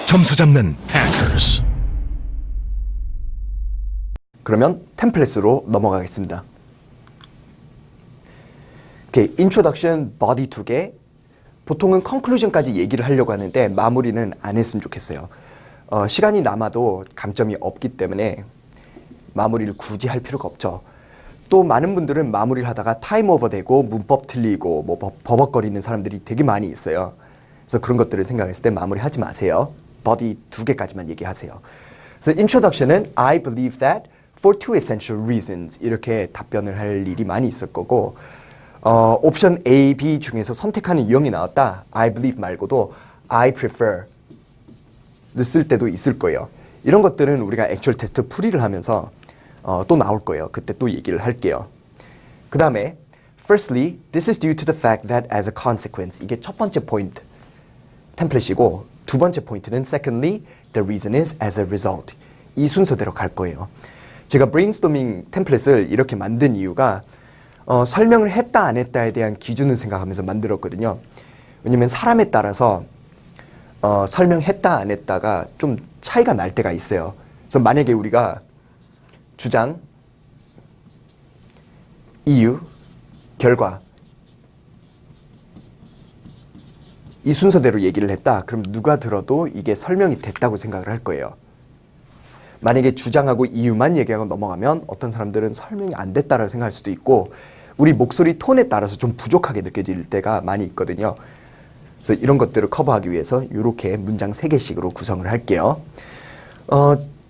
점수 잡는 hackers. 그러면 템플릿으로 넘어가겠습니다. 오케이, introduction, body 2개. 보통은 conclusion까지 얘기를 하려고 하는데 마무리는 안 했으면 좋겠어요. 시간이 남아도 강점이 없기 때문에 마무리를 굳이 할 필요가 없죠. 또 많은 분들은 마무리를 하다가 타임 오버 되고 문법 틀리고 뭐 버벅거리는 사람들이 되게 많이 있어요. 그래서 그런 것들을 생각했을 때 마무리하지 마세요. body 2개까지만 얘기하세요. 그래서 introduction은 I believe that for two essential reasons 이렇게 답변을 할 일이 많이 있을 거고 옵션 A, B 중에서 선택하는 유형이 나왔다. I believe 말고도 I prefer 쓸 때도 있을 거예요. 이런 것들은 우리가 액츄얼 테스트 풀이를 하면서 또 나올 거예요. 그때 또 얘기를 할게요. 그 다음에 Firstly, this is due to the fact that as a consequence 이게 첫 번째 포인트 템플릿이고 두 번째 포인트는 Secondly, the reason is as a result 이 순서대로 갈 거예요. 제가 브레인스토밍 템플릿을 이렇게 만든 이유가 설명을 했다 안 했다에 대한 기준을 생각하면서 만들었거든요. 왜냐면 사람에 따라서 설명했다 안 했다가 좀 차이가 날 때가 있어요. 그래서 만약에 우리가 주장, 이유, 결과 이 순서대로 얘기를 했다. 그럼 누가 들어도 이게 설명이 됐다고 생각을 할 거예요. 만약에 주장하고 이유만 얘기하고 넘어가면 어떤 사람들은 설명이 안 됐다라고 생각할 수도 있고 우리 목소리 톤에 따라서 좀 부족하게 느껴질 때가 많이 있거든요. 그래서 이런 것들을 커버하기 위해서 이렇게 문장 3개씩으로 구성을 할게요.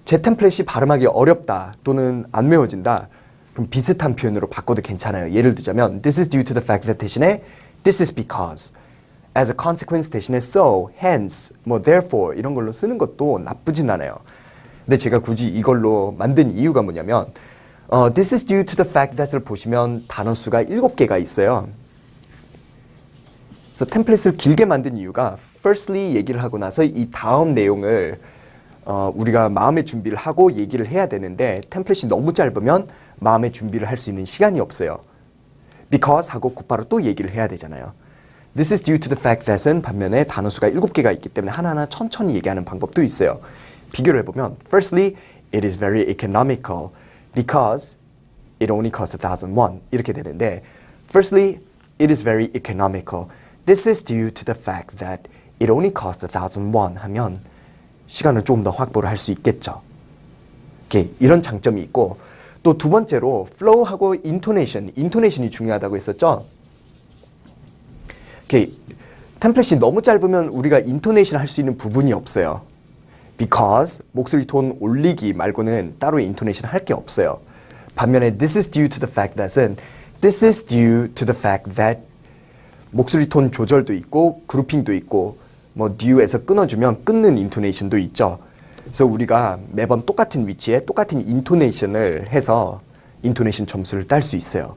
제 템플릿이 발음하기 어렵다 또는 안 외워진다. 그럼 비슷한 표현으로 바꿔도 괜찮아요. 예를 들자면 This is due to the fact that 대신에 This is because As a consequence 대신에 so, hence, 뭐 therefore 이런 걸로 쓰는 것도 나쁘진 않아요. 근데 제가 굳이 이걸로 만든 이유가 뭐냐면 This is due to the fact that을 보시면 단어 수가 7개가 있어요. 그래서 템플릿을 길게 만든 이유가 firstly 얘기를 하고 나서 이 다음 내용을 우리가 마음의 준비를 하고 얘기를 해야 되는데 템플릿이 너무 짧으면 마음의 준비를 할 수 있는 시간이 없어요. Because 하고 곧바로 또 얘기를 해야 되잖아요. This is due to the fact that은 반면에 단어 수가 7개가 있기 때문에 하나하나 천천히 얘기하는 방법도 있어요. 비교를 해보면 Firstly, it is very economical because it only costs 1,000 won 이렇게 되는데 Firstly, it is very economical. This is due to the fact that it only costs 1,000 won 하면 시간을 조금 더 확보를 할 수 있겠죠. 오케이, 이런 장점이 있고 또 두 번째로 flow하고 intonation이 중요하다고 했었죠. 오케이, 템플릿이 너무 짧으면 우리가 intonation 할 수 있는 부분이 없어요. Because 목소리 톤 올리기 말고는 따로 intonation 할 게 없어요. 반면에 this is due to the fact that은 this is due to the fact that 목소리 톤 조절도 있고 그룹핑도 있고 뭐 due에서 끊어주면 끊는 intonation도 있죠. 그래서 우리가 매번 똑같은 위치에 똑같은 intonation을 해서 intonation 점수를 딸 수 있어요.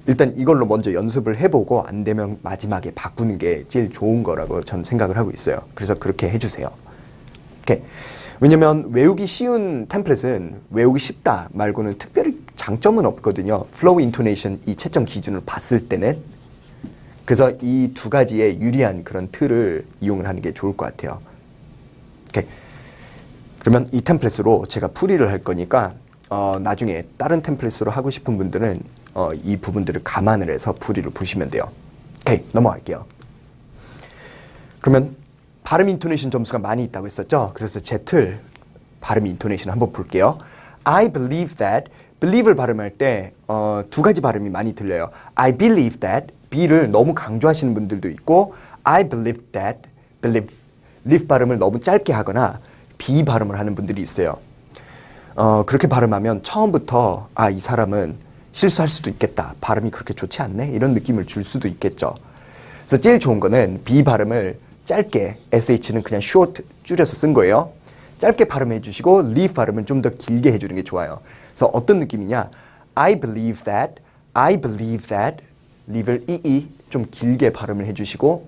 일단 이걸로 먼저 연습을 해보고 안 되면 마지막에 바꾸는 게 제일 좋은 거라고 전 생각을 하고 있어요. 그래서 그렇게 해주세요. 오케이. 왜냐면 외우기 쉬운 템플릿은 외우기 쉽다 말고는 특별히 장점은 없거든요. flow intonation 이 채점 기준을 봤을 때는. 그래서 이 두 가지의 유리한 그런 틀을 이용을 하는 게 좋을 것 같아요. 오케이. 그러면 이 템플릿으로 제가 풀이를 할 거니까 나중에 다른 템플릿으로 하고 싶은 분들은 이 부분들을 감안을 해서 풀이를 보시면 돼요. 오케이, 넘어갈게요. 그러면 발음 인토네이션 점수가 많이 있다고 했었죠. 그래서 제 틀 발음 인토네이션 한번 볼게요. I believe that believe를 발음할 때 두 가지 발음이 많이 들려요. I believe that B를 너무 강조하시는 분들도 있고 I believe that believe 발음을 너무 짧게 하거나 B 발음을 하는 분들이 있어요. 그렇게 발음하면 처음부터 이 사람은 실수할 수도 있겠다. 발음이 그렇게 좋지 않네? 이런 느낌을 줄 수도 있겠죠. 그래서 제일 좋은 거는 B 발음을 짧게 SH는 그냥 short 줄여서 쓴 거예요. 짧게 발음해 주시고 leave 발음은 좀 더 길게 해주는 게 좋아요. 그래서 어떤 느낌이냐? I believe that leave를 좀 길게 발음을 해주시고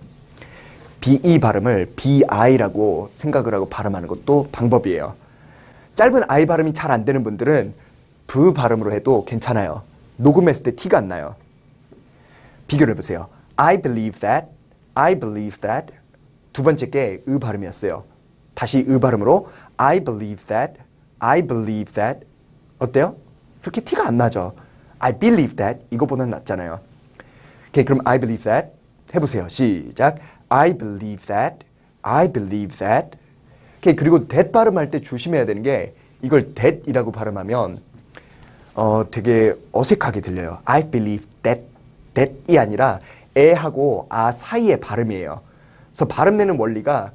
BE 발음을 BI라고 생각을 하고 발음하는 것도 방법이에요. 짧은 I 발음이 잘 안 되는 분들은 V 발음으로 해도 괜찮아요. 녹음했을 때 티가 안 나요. 비교를 해보세요. I believe that 두 번째 게 발음이었어요. 다시 발음으로 I believe that, I believe that. 어때요? 그렇게 티가 안 나죠? I believe that 이거보다는 낫잖아요. 오케이, 그럼 I believe that 해보세요. 시작. I believe that, I believe that. 오케이, 그리고 that 발음할 때 조심해야 되는 게 이걸 that이라고 발음하면 되게 어색하게 들려요. I believe that, that이 아니라 에하고 아 사이의 발음이에요. 그래서 발음 내는 원리가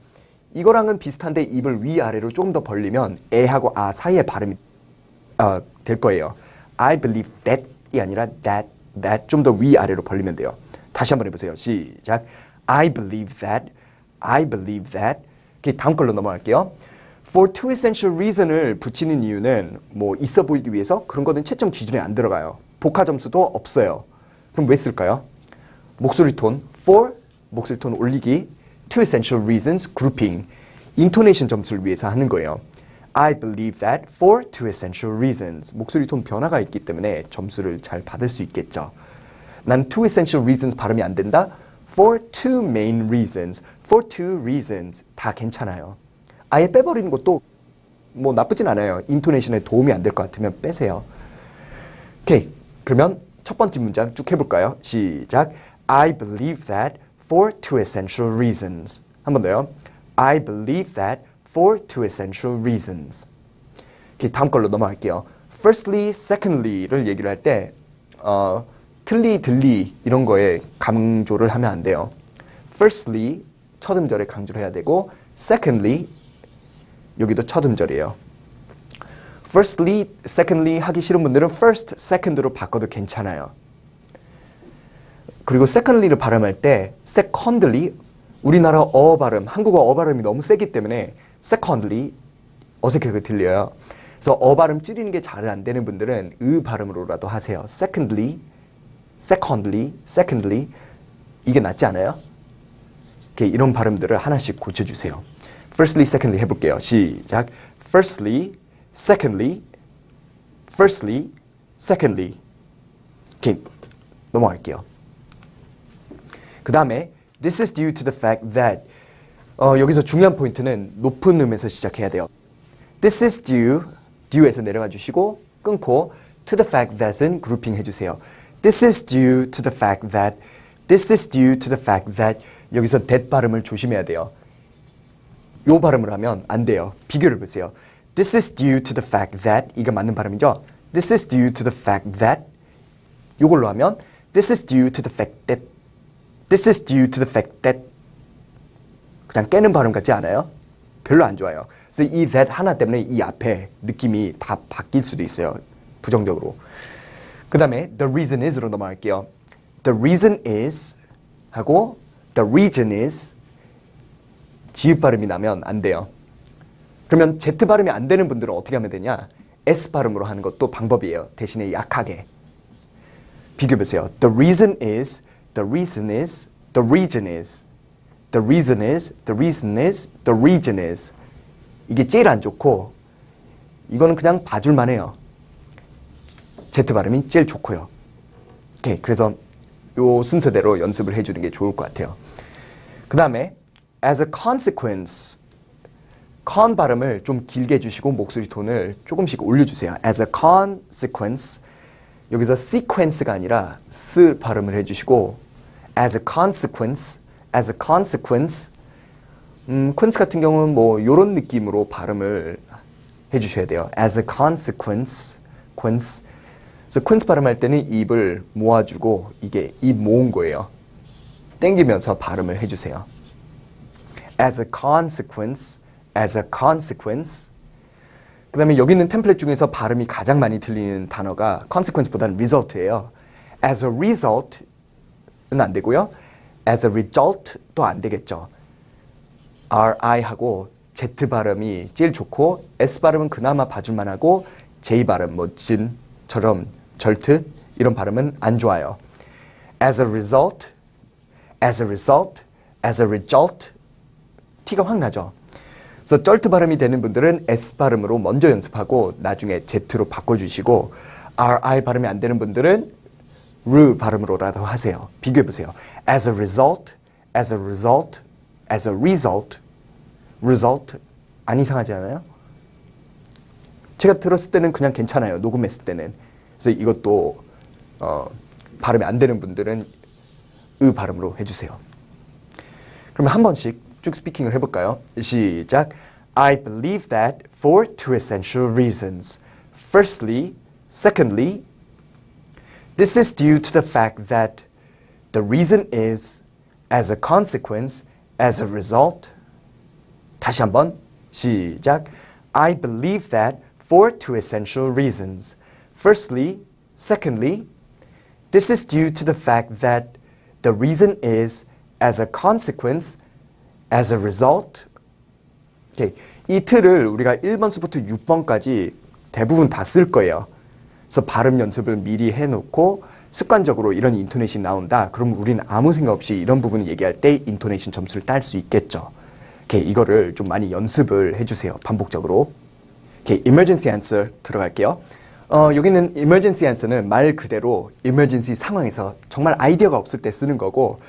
이거랑은 비슷한데 입을 위아래로 조금 더 벌리면 에하고 아 사이의 발음이 될 거예요. I believe that이 아니라 that 좀 더 위아래로 벌리면 돼요. 다시 한번 해보세요. 시작. I believe that, I believe that. 다음 걸로 넘어갈게요. For two essential reason을 붙이는 이유는 뭐 있어 보이기 위해서 그런 거는 채점 기준에 안 들어가요. 복화 점수도 없어요. 그럼 왜 쓸까요? 목소리 톤, for 목소리 톤 올리기, two essential reasons grouping, 인토네이션 점수를 위해서 하는 거예요. I believe that for two essential reasons. 목소리 톤 변화가 있기 때문에 점수를 잘 받을 수 있겠죠. 난 two essential reasons 발음이 안 된다. For two main reasons. For two reasons. 다 괜찮아요. 아예 빼버리는 것도 뭐 나쁘진 않아요. 인토네이션에 도움이 안 될 것 같으면 빼세요. 오케이. 그러면 첫 번째 문장 쭉 해볼까요? 시작. I believe that for two essential reasons. 한 번 더요. I believe that for two essential reasons. 오케이, 다음 걸로 넘어갈게요. Firstly, secondly를 얘기를 할 때 틀리, 들리 이런 거에 강조를 하면 안 돼요. Firstly, 첫 음절에 강조를 해야 되고 Secondly, 여기도 첫 음절이에요. Firstly, secondly 하기 싫은 분들은 first, second로 바꿔도 괜찮아요. 그리고 secondly를 발음할 때 secondly, 우리나라 발음, 한국어 발음이 너무 세기 때문에 secondly 어색하게 들려요. 그래서 발음 줄이는 게 잘 안 되는 분들은 발음으로라도 하세요. secondly, secondly, secondly 이게 낫지 않아요? 이런 발음들을 하나씩 고쳐주세요. Firstly, secondly 해볼게요. 시작. Firstly, secondly, firstly, secondly. 오케이, 넘어갈게요. 그 다음에 This is due to the fact that 여기서 중요한 포인트는 높은 음에서 시작해야 돼요. This is due에서 내려가 주시고 끊고 to the fact that은 그룹핑 해주세요. This is due to the fact that, this is due to the fact that 여기서 that 발음을 조심해야 돼요. 요 발음을 하면 안 돼요. 비교를 보세요. This is due to the fact that 이게 맞는 발음이죠. This is due to the fact that 요걸로 하면 This is due to the fact that, This is due to the fact that 그냥 깨는 발음 같지 않아요? 별로 안 좋아요. 그래서 이 that 하나 때문에 이 앞에 느낌이 다 바뀔 수도 있어요. 부정적으로. 그 다음에 the reason is로 넘어갈게요. The reason is 하고 the reason is 지읒 발음이 나면 안 돼요. 그러면 Z 발음이 안 되는 분들은 어떻게 하면 되냐? S 발음으로 하는 것도 방법이에요. 대신에 약하게. 비교해보세요. The reason is, the reason is, the reason is, the reason is, the reason is, the reason is. 이게 제일 안 좋고 이거는 그냥 봐줄만 해요. Z 발음이 제일 좋고요. 오케이, 그래서 요 순서대로 연습을 해주는 게 좋을 것 같아요. 그 다음에 as a consequence, con 발음을 좀 길게 해주시고 목소리 톤을 조금씩 올려주세요. as a consequence, 여기서 sequence가 아니라 s 발음을 해주시고 as a consequence, as a consequence, quince 같은 경우는 뭐 요런 느낌으로 발음을 해주셔야 돼요. as a consequence, quince. 그래서 quince 발음할 때는 입을 모아주고 이게 입 모은 거예요. 땡기면서 발음을 해주세요. as a consequence, as a consequence. 그 다음에 여기 있는 템플릿 중에서 발음이 가장 많이 들리는 단어가 consequence보다는 result예요. as a result는 안 되고요. as a result 도 안 되겠죠. RI하고 Z 발음이 제일 좋고 S 발음은 그나마 봐줄만 하고 J 발음, 뭐 진처럼 절트 이런 발음은 안 좋아요. as a result, as a result, as a result 티가 확 나죠. 그래서 쩔트 발음이 되는 분들은 S 발음으로 먼저 연습하고 나중에 Z로 바꿔주시고 RI 발음이 안 되는 분들은 R 발음으로라도 하세요. 비교해보세요. as a result, as a result, as a result, result, 안 이상하지 않아요? 제가 들었을 때는 그냥 괜찮아요. 녹음했을 때는. 그래서 이것도 발음이 안 되는 분들은 으 발음으로 해주세요. 그러면 한 번씩 쭉 스피킹을 해볼까요? 시작. I believe that for two essential reasons. Firstly, secondly, this is due to the fact that the reason is as a consequence, as a result. 다시 한번 시작. I believe that for two essential reasons. Firstly, secondly, this is due to the fact that the reason is as a consequence, as a result. Okay. 이 틀을 우리가 1번서부터 6번까지 대부분 다 쓸 거예요. 그래서 발음 연습을 미리 해놓고 습관적으로 이런 인토네이션이 나온다. 그럼 우리는 아무 생각 없이 이런 부분을 얘기할 때 인토네이션 점수를 딸 수 있겠죠. Okay. 이거를 좀 많이 연습을 해주세요. 반복적으로. Okay. emergency answer 들어갈게요. 여기는 emergency answer는 말 그대로 emergency 상황에서 정말 아이디어가 없을 때 쓰는 거고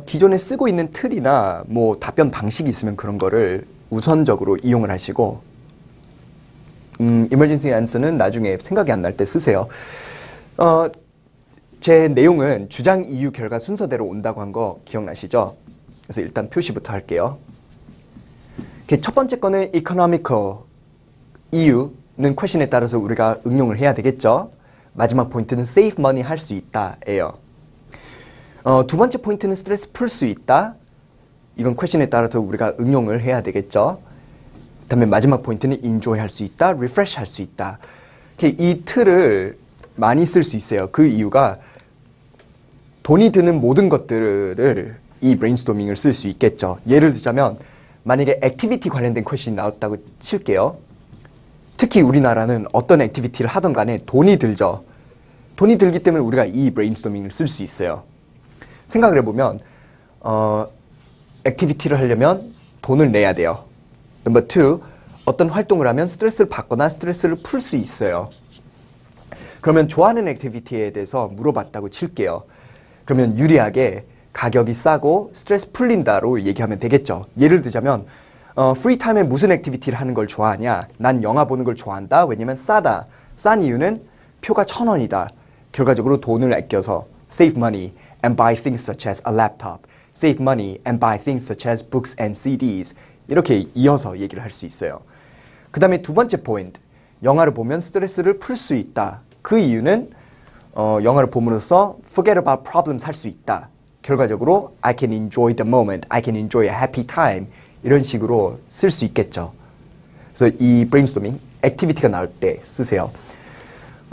기존에 쓰고 있는 틀이나 뭐 답변 방식이 있으면 그런 거를 우선적으로 이용을 하시고 emergency answer는 나중에 생각이 안 날 때 쓰세요. 제 내용은 주장, 이유, 결과 순서대로 온다고 한 거 기억나시죠? 그래서 일단 표시부터 할게요. 첫 번째 거는 economical, 이유는 question에 따라서 우리가 응용을 해야 되겠죠? 마지막 포인트는 save money 할 수 있다 예요. 두 번째 포인트는 스트레스 풀 수 있다. 이건 question에 따라서 우리가 응용을 해야 되겠죠. 그 다음에 마지막 포인트는 enjoy 할 수 있다, refresh 할 수 있다. 이 틀을 많이 쓸 수 있어요. 그 이유가 돈이 드는 모든 것들을 이 브레인스토밍을 쓸 수 있겠죠. 예를 들자면 만약에 액티비티 관련된 question이 나왔다고 칠게요. 특히 우리나라는 어떤 액티비티를 하던 간에 돈이 들죠. 돈이 들기 때문에 우리가 이 브레인스토밍을 쓸 수 있어요. 생각을 해보면 액티비티를 하려면 돈을 내야 돼요. 넘버 2, 어떤 활동을 하면 스트레스를 받거나 스트레스를 풀 수 있어요. 그러면 좋아하는 액티비티에 대해서 물어봤다고 칠게요. 그러면 유리하게 가격이 싸고 스트레스 풀린다로 얘기하면 되겠죠. 예를 들자면 프리타임에 무슨 액티비티를 하는 걸 좋아하냐? 난 영화 보는 걸 좋아한다. 왜냐면 싸다. 싼 이유는 표가 1,000원이다. 결과적으로 돈을 아껴서 save money and buy things such as a laptop. Save money and buy things such as books and CDs. 이렇게 이어서 얘기를 할 수 있어요. 그 다음에 두 번째 포인트. 영화를 보면 스트레스를 풀 수 있다. 그 이유는 영화를 봄으로써 forget about problems 할 수 있다. 결과적으로 I can enjoy the moment. I can enjoy a happy time. 이런 식으로 쓸 수 있겠죠. 그래서 이 브레인스토밍, 액티비티가 나올 때 쓰세요.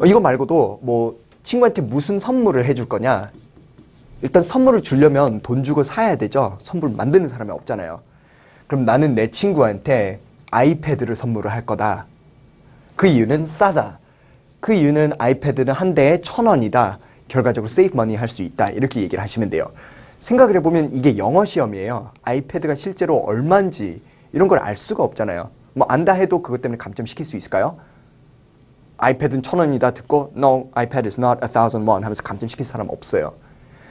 이거 말고도 뭐 친구한테 무슨 선물을 해줄 거냐? 일단 선물을 주려면 돈 주고 사야 되죠. 선물 만드는 사람이 없잖아요. 그럼 나는 내 친구한테 아이패드를 선물을 할 거다. 그 이유는 싸다. 그 이유는 아이패드는 한 대에 1,000원이다. 결과적으로 save money 할 수 있다. 이렇게 얘기를 하시면 돼요. 생각을 해보면 이게 영어 시험이에요. 아이패드가 실제로 얼마인지 이런 걸 알 수가 없잖아요. 뭐 안다 해도 그것 때문에 감점시킬 수 있을까요? 아이패드는 1,000원이다 듣고 No, iPad is not 1,000 won 하면서 감점시킬 사람 없어요.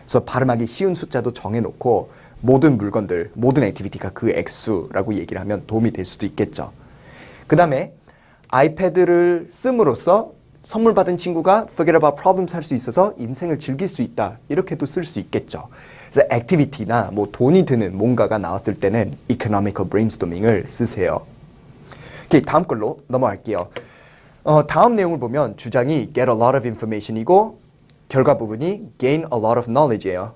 그래서 발음하기 쉬운 숫자도 정해놓고 모든 물건들, 모든 액티비티가 그 액수라고 얘기를 하면 도움이 될 수도 있겠죠. 그 다음에 아이패드를 씀으로써 선물 받은 친구가 forget about problems 할 수 있어서 인생을 즐길 수 있다. 이렇게도 쓸 수 있겠죠. 그래서 액티비티나 뭐 돈이 드는 뭔가가 나왔을 때는 economical brainstorming을 쓰세요. 오케이, 다음 걸로 넘어갈게요. 다음 내용을 보면 주장이 get a lot of information이고 결과 부분이 gain a lot of knowledge예요.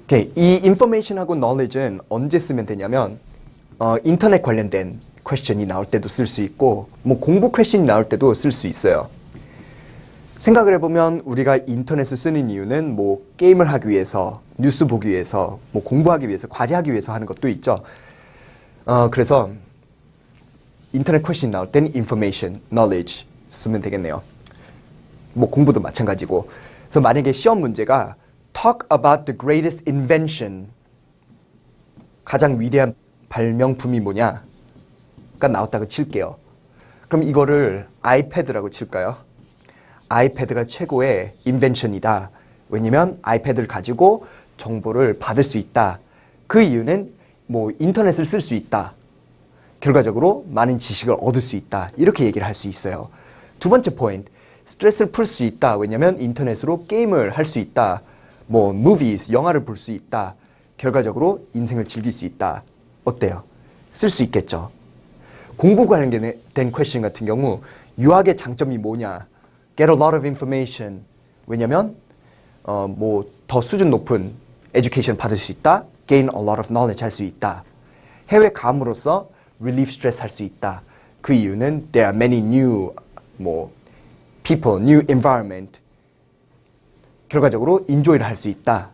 오케이, 이 information하고 knowledge는 언제 쓰면 되냐면 인터넷 관련된 퀘스천이 나올 때도 쓸 수 있고 뭐 공부 퀘스천이 나올 때도 쓸 수 있어요. 생각을 해보면 우리가 인터넷을 쓰는 이유는 뭐 게임을 하기 위해서, 뉴스 보기 위해서, 뭐 공부하기 위해서, 과제하기 위해서 하는 것도 있죠. 그래서 인터넷 퀘스천이 나올 때는 information, knowledge 쓰면 되겠네요. 뭐 공부도 마찬가지고. 그래서 만약에 시험 문제가 talk about the greatest invention, 가장 위대한 발명품이 뭐냐? 가 나왔다고 칠게요. 그럼 이거를 아이패드라고 칠까요? 아이패드가 최고의 인벤션이다. 왜냐면 아이패드를 가지고 정보를 받을 수 있다. 그 이유는 뭐 인터넷을 쓸 수 있다. 결과적으로 많은 지식을 얻을 수 있다. 이렇게 얘기를 할 수 있어요. 두 번째 포인트, 스트레스를 풀 수 있다. 왜냐면 인터넷으로 게임을 할 수 있다. 뭐 movies, 영화를 볼 수 있다. 결과적으로 인생을 즐길 수 있다. 어때요? 쓸 수 있겠죠. 공부 관련된 퀘스천 같은 경우 유학의 장점이 뭐냐? Get a lot of information. 왜냐면 뭐 더 수준 높은 education 받을 수 있다. Gain a lot of knowledge 할 수 있다. 해외 감으로써 relieve stress 할 수 있다. 그 이유는 there are many new 뭐 people, new environment. 결과적으로 enjoy를 할 수 있다.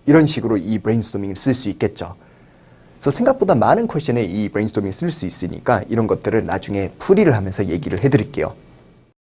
이런 식으로 이 브레인스토밍을 쓸 수 있겠죠. 그래서 생각보다 많은 퀘스천에 이 브레인스토밍을 쓸 수 있으니까 이런 것들을 나중에 풀이를 하면서 얘기를 해드릴게요.